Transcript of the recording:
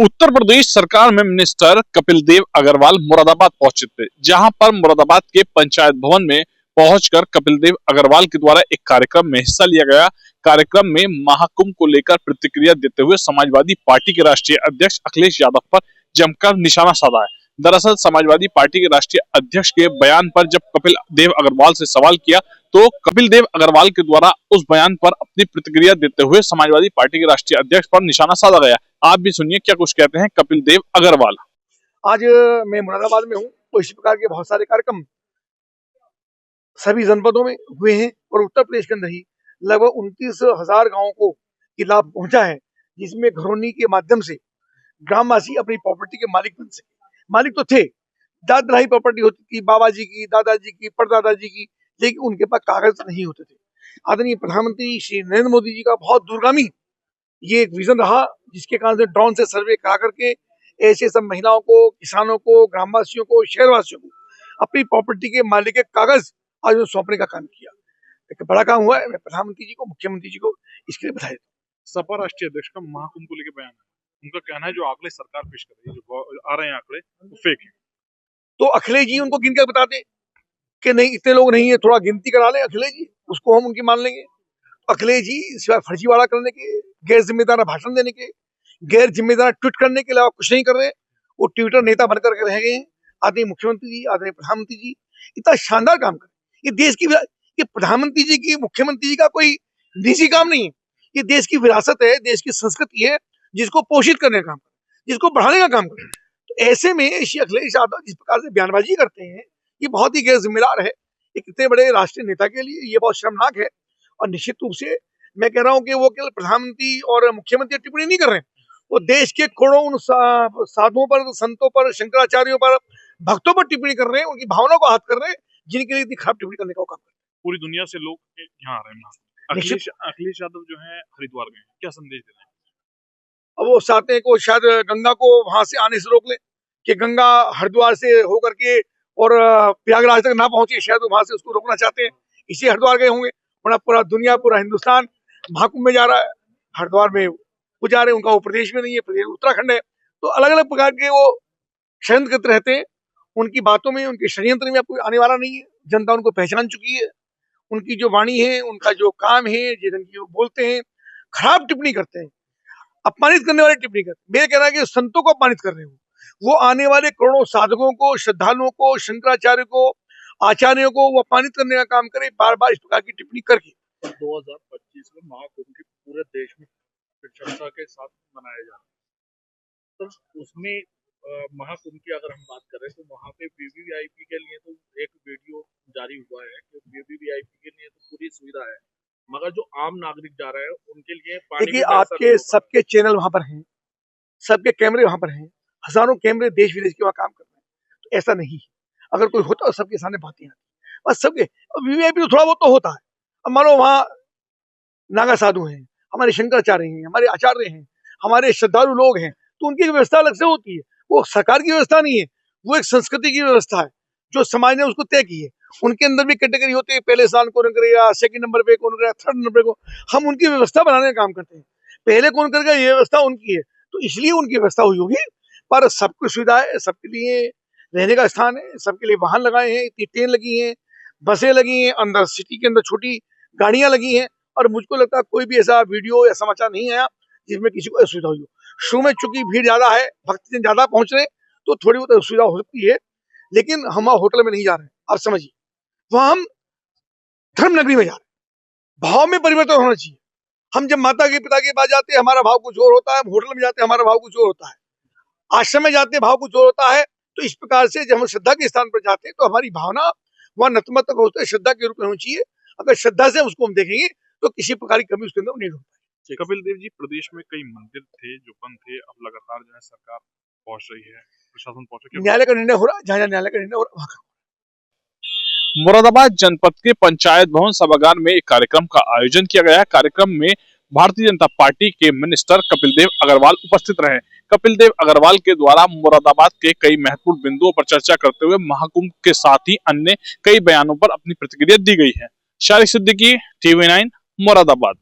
उत्तर प्रदेश सरकार में मिनिस्टर कपिल देव अग्रवाल मुरादाबाद पहुंचे थे, जहां पर मुरादाबाद के पंचायत भवन में पहुंचकर कपिल देव अग्रवाल के द्वारा एक कार्यक्रम में हिस्सा लिया गया। कार्यक्रम में महाकुंभ को लेकर प्रतिक्रिया देते हुए समाजवादी पार्टी के राष्ट्रीय अध्यक्ष अखिलेश यादव पर जमकर निशाना साधा है। दरअसल समाजवादी पार्टी के राष्ट्रीय अध्यक्ष के बयान पर जब कपिल देव अग्रवाल से सवाल किया तो कपिल देव अग्रवाल के द्वारा उस बयान पर अपनी प्रतिक्रिया देते हुए समाजवादी पार्टी के राष्ट्रीय अध्यक्ष पर निशाना साधा गया। आप भी सुनिए क्या कुछ कहते हैं कपिल देव अग्रवाल। आज मैं मुरादाबाद में हूँ, तो इस प्रकार के बहुत सारे कार्यक्रम सभी जनपदों में हुए हैं और उत्तर प्रदेश के अंदर ही लगभग 29,000 गांवों को ये लाभ पहुंचा है, जिसमें घरौनी के माध्यम से ग्रामवासी अपनी प्रॉपर्टी के मालिक बन सके। मालिक तो थे, दादराही प्रॉपर्टी होती थी, बाबा जी की, दादाजी की, परदादाजी की, लेकिन उनके पास कागज नहीं होते थे। आदरणीय प्रधानमंत्री श्री नरेंद्र मोदी जी का बहुत दूरगामी ये एक विजन रहा, जिसके कारण से ड्रोन से सर्वे करा करके ऐसे सब महिलाओं को, किसानों को, ग्रामवासियों को, शहरवासियों को अपनी प्रॉपर्टी के मालिक के कागज आज सौंपने का काम किया। एक बड़ा काम हुआ है। मैं प्रधानमंत्री जी को, मुख्यमंत्री जी को इसके लिए बधाई देता हूं। सपा राष्ट्रीय अध्यक्ष का महाकुंभ को लेकर बयान है, उनका कहना है जो आंकड़े सरकार पेश कर रही है, जो आ रहे हैं आंकड़े वो फेक है। तो अखिलेश जी उनको गिनकर बता दें कि नहीं इतने लोग नहीं है, थोड़ा गिनती करा लें अखिलेश जी, उसको हम उनकी मान लेंगे। अखिलेश जी सिवाय फर्जीवाड़ा करने के, गैर जिम्मेदार भाषण देने के, गैर जिम्मेदार ट्वीट करने के अलावा कुछ नहीं कर रहे। वो ट्विटर नेता बनकर के रह गए हैं। आदरणीय मुख्यमंत्री जी, आदरणीय प्रधानमंत्री जी इतना शानदार काम कर, ये देश की, ये प्रधानमंत्री जी की, मुख्यमंत्री जी का कोई निजी काम नहीं है। ये देश की विरासत है, देश की संस्कृति है, जिसको पोषित करने का काम कर, जिसको बढ़ाने का काम कर। तो ऐसे में श्री अखिलेश यादव जिस प्रकार से बयानबाजी करते हैं, ये बहुत ही गैर जिम्मेदार है। एक इतने बड़े राष्ट्रीय नेता के लिए ये बहुत शर्मनाक है। और निश्चित रूप से मैं कह रहा हूं कि वो केवल प्रधानमंत्री और मुख्यमंत्री टिप्पणी नहीं कर रहे हैं, वो देश के करोड़ों उन साधुओं पर, संतों पर, शंकराचार्यों पर, भक्तों पर टिप्पणी कर रहे हैं, उनकी भावनाओं को हाथ कर रहे हैं, जिनके लिए इतनी खराब टिप्पणी करने का काम कर रहे हैं। पूरी दुनिया से लोग यहाँ आ रहे हैं। अखिलेश यादव जो है हरिद्वार गए, क्या संदेश दे रहे हैं? अब वो चाहते हैं कि शायद गंगा को वहां से आने से रोक ले, कि गंगा हरिद्वार से होकर के और प्रयागराज तक ना पहुंचे, शायद वहां से उसको रोकना चाहते हैं, इसी हरिद्वार गए होंगे। वरना पूरा दुनिया, पूरा हिंदुस्तान महाकुंभ में जा रहा है, हरिद्वार में वो जा रहे हैं, उनका वो प्रदेश में नहीं है, प्रदेश उत्तराखंड है। तो अलग अलग प्रकार के वो षड्यंत्र करते रहते हैं। उनकी बातों में, उनके षड्यंत्र में कोई आने वाला नहीं है। जनता उनको पहचान चुकी है। उनकी जो वाणी है, उनका जो काम है, जिस ढंग की वो बोलते हैं, खराब टिप्पणी करते हैं, अपमानित करने वाली टिप्पणी करते हैं। मेरा कहना है कि संतों को अपमानित कर रहे हो, वो आने वाले करोड़ों साधकों को, श्रद्धालुओं को, शंकराचार्य को, आचार्यों को वो अपमानित करने का काम करे, बार बार इस प्रकार की टिप्पणी करके। 2025 में महाकुंभ की पूरे देश में प्रशंसा के साथ मनाया जा रहा है, तो उसमें महाकुंभ की अगर हम बात करें तो वहाँ पे वीवीआईपी के लिए तो एक वीडियो जारी हुआ है कि वीवीआईपी के लिए तो पूरी सुविधा है, मगर जो आम नागरिक जा रहे हैं उनके लिए देखिए, आपके सबके चैनल वहां पर हैं, सबके कैमरे वहां पर हैं, हजारों कैमरे देश विदेश के वहां काम कर रहे हैं। तो ऐसा नहीं, अगर कोई होता तो सबके सामने बातें आती, बस सबके। वीवीआईपी तो थोड़ा बहुत तो होता है। अब मानो वहां नागा साधु हैं, हमारे शंकराचार्य हैं, हमारे आचार्य हैं, हमारे श्रद्धालु लोग हैं, तो उनकी व्यवस्था अलग से होती है। वो सरकार की व्यवस्था नहीं है, वो एक संस्कृति की व्यवस्था है जो समाज ने उसको तय की है। उनके अंदर भी कैटेगरी होती है, पहले स्थान कौन करेगा, सेकंड नंबर पे कौन करेगा, थर्ड नंबर पे। हम उनकी व्यवस्था बनाने का काम करते हैं, पहले कौन करेगा ये व्यवस्था उनकी है, तो इसलिए उनकी व्यवस्था हुई होगी। पर सबको सुविधा है, सबके लिए रहने का स्थान है, सबके लिए वाहन लगाए हैं, इतनी ट्रेन लगी है, बसें लगी हैं, अंदर सिटी के अंदर छोटी गाड़ियां लगी हैं। और मुझको लगता है कोई भी ऐसा वीडियो या समाचार नहीं आया जिसमें किसी को असुविधा हुई हो। शो में चूंकि भीड़ ज्यादा है, भक्तजन ज्यादा पहुंच रहे, तो थोड़ी बहुत असुविधा हो सकती है, लेकिन हम होटल में नहीं जा रहे हैं। आप समझिए, वहां हम धर्म नगरी में जा रहे हैं। भाव में परिवर्तन होना चाहिए। हम जब माता के पिता के पास जाते हैं हमारा भाव कुछ और होता है, हम होटल में जाते हैं हमारा भाव कुछ और होता है, आश्रम में जाते हैं भाव कुछ और होता है। तो इस प्रकार से जब हम श्रद्धा के स्थान पर जाते हैं तो हमारी भावना वहां नतमस्तक होते है, श्रद्धा के रूप में होनी चाहिए। अगर श्रद्धा से उसको हम देखेंगे तो किसी प्रकार की कमी उसके अंदर नहीं होता है। कपिल देव जी, प्रदेश में कई मंदिर थे जो बंद थे, अब लगातार जो है सरकार पहुंच रही है, प्रशासन पहुंच रही है, न्यायालय का निर्णय हो रहा है, जहां न्यायालय का निर्णय हो रहा है। मुरादाबाद जनपद के पंचायत भवन सभागार में एक कार्यक्रम का आयोजन किया गया। कार्यक्रम में भारतीय जनता पार्टी के मिनिस्टर कपिल देव अग्रवाल उपस्थित रहे। कपिल देव अग्रवाल के द्वारा मुरादाबाद के कई महत्वपूर्ण बिंदुओं पर चर्चा करते हुए महाकुंभ के साथ ही अन्य कई बयानों पर अपनी प्रतिक्रिया दी गई है। शारिक सिद्दीकी, TV9, मुरादाबाद।